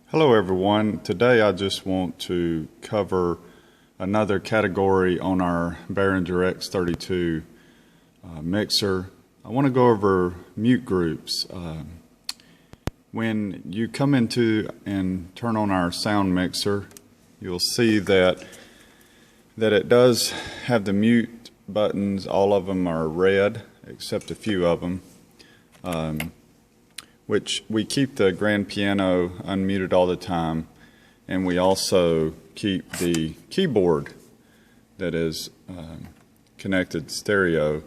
Hello everyone. Today I just want to cover another category on our Behringer X32 mixer. I want to go over mute groups. When you come into and turn on our sound mixer, you'll see that it does have the mute buttons. All of them are red except a few of them. Which we keep the grand piano unmuted all the time, and we also keep the keyboard that is connected stereo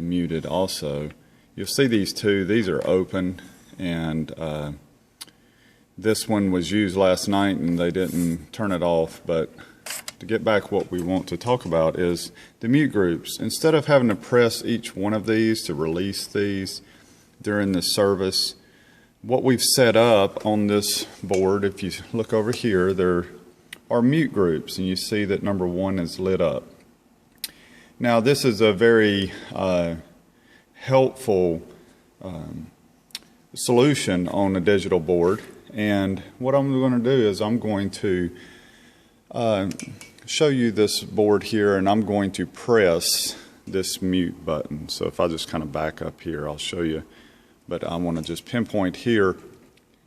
muted also. You'll see these two, these are open, and this one was used last night and they didn't turn it off. But to get back, what we want to talk about is the mute groups. Instead of having to press each one of these to release these during the service, what we've set up on this board, if you look over here, there are mute groups, and you see that number 1 is lit up. Now this is a very helpful solution on a digital board, and what I'm going to do is I'm going to show you this board here, and I'm going to press this mute button. So if I just kind of back up here, I'll show you. But I want to just pinpoint here.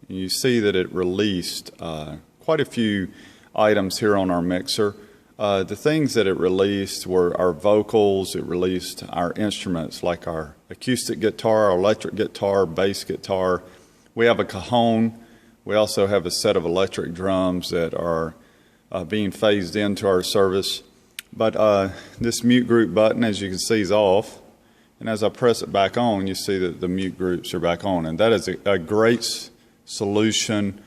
You see that it released quite a few items here on our mixer. The things that it released were our vocals. It released our instruments like our acoustic guitar, our electric guitar, bass guitar. We have a cajon. We also have a set of electric drums that are being phased into our service. But this mute group button, as you can see, is off. And as I press it back on, you see that the mute groups are back on. And that is a great solution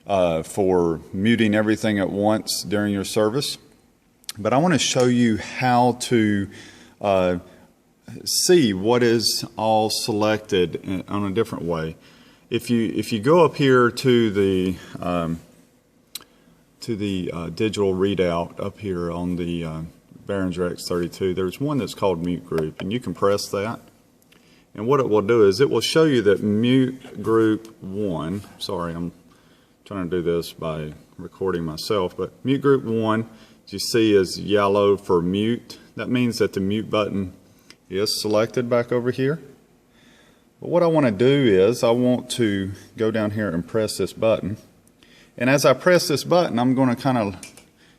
for muting everything at once during your service. But I want to show you how to see what is all selected on a different way. If you go up here to the digital readout up here on the Behringer X32, there's one that's called mute group, and you can press that, and what it will do is it will show you that mute group 1, sorry, I'm trying to do this by recording myself, but mute group 1, as you see, is yellow for mute. That means that the mute button is selected back over here. But what I want to do is I want to go down here and press this button, and as I press this button, I'm going to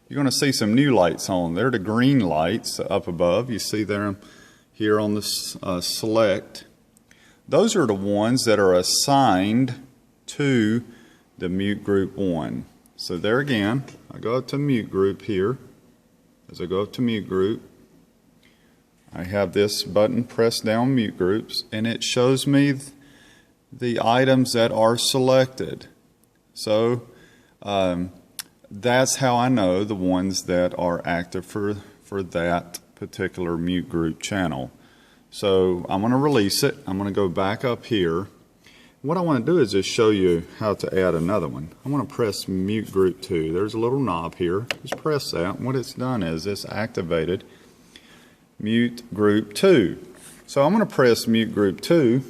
you're going to see some new lights on. They're the green lights up above. You see them here on this select. Those are the ones that are assigned to the mute group 1. So there again, I go up to mute group here. As I go up to mute group, I have this button pressed down mute groups, and it shows me the items that are selected. So that's how I know the ones that are active for that particular mute group channel. So I'm going to release it. I'm going to go back up here. What I want to do is just show you how to add another one. I'm going to press mute group 2. There's a little knob here. Just press that. And what it's done is it's activated mute group 2. So I'm going to press mute group 2.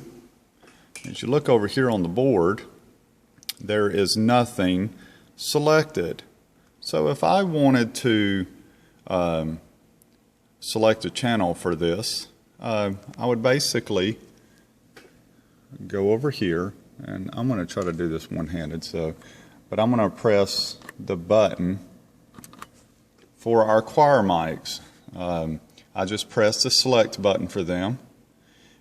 As you look over here on the board, there is nothing selected. So if I wanted to select a channel for this, I would basically go over here, and I'm going to try to do this one-handed, but I'm going to press the button for our choir mics. I just press the select button for them,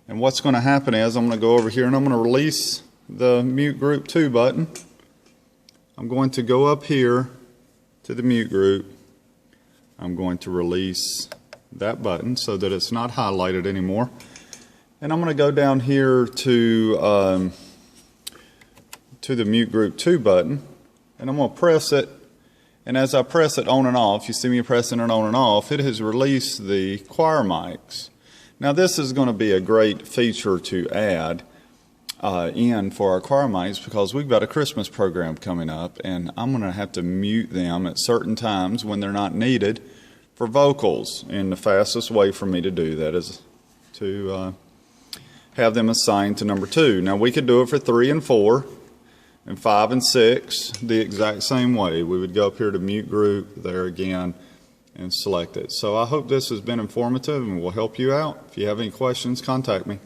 and what's going to happen is I'm going to go over here and I'm going to release the mute group 2 button. I'm going to go up here to the mute group. I'm going to release that button so that it's not highlighted anymore. And I'm going to go down here to the mute group 2 button, and I'm going to press it. And as I press it on and off, you see me pressing it on and off, it has released the choir mics. Now this is going to be a great feature to add in for our choir mics, because we've got a Christmas program coming up, and I'm going to have to mute them at certain times when they're not needed for vocals. And the fastest way for me to do that is to have them assigned to number 2. Now we could do it for 3 and 4, And 5 and 6, the exact same way. We would go up here to mute group, there again, and select it. So I hope this has been informative and will help you out. If you have any questions, contact me.